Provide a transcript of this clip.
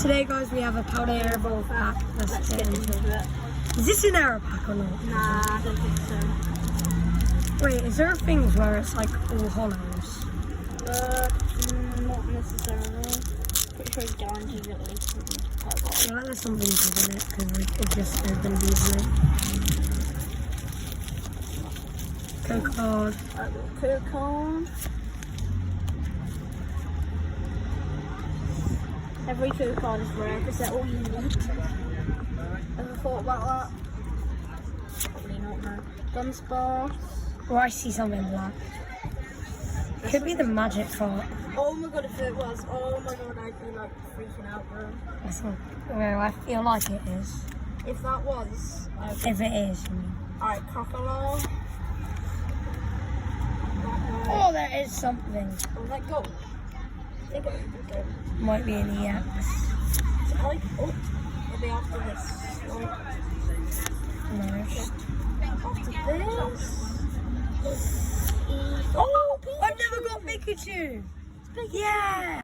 Today, guys, we have a Paldea Evolve pack. Let's get into it. Is this an error pack or not? Nah, I don't think so. Wait, is there things where it's like all hollows? Not necessarily. Pretty sure it's guaranteed at least. Yeah, like there's some vintage in it because it just opened easily. Code card. Code card. Every code card is rare because they're all unique. Ever thought about that? Probably not, no. Dunsparce. Oh, I see something black. Could be the magic fart. Oh my god, if it was. Oh my god, I'd be like freaking out, bro. Well, I feel like it is. If that was. If it is. Alright, Crocodile. Oh, there is something. Oh, that gold. I think it would be gold. Might be an EX. Is it like. Oh, it'll be after this. No. After this. Oh, I've never got Pickatchu. Yeah.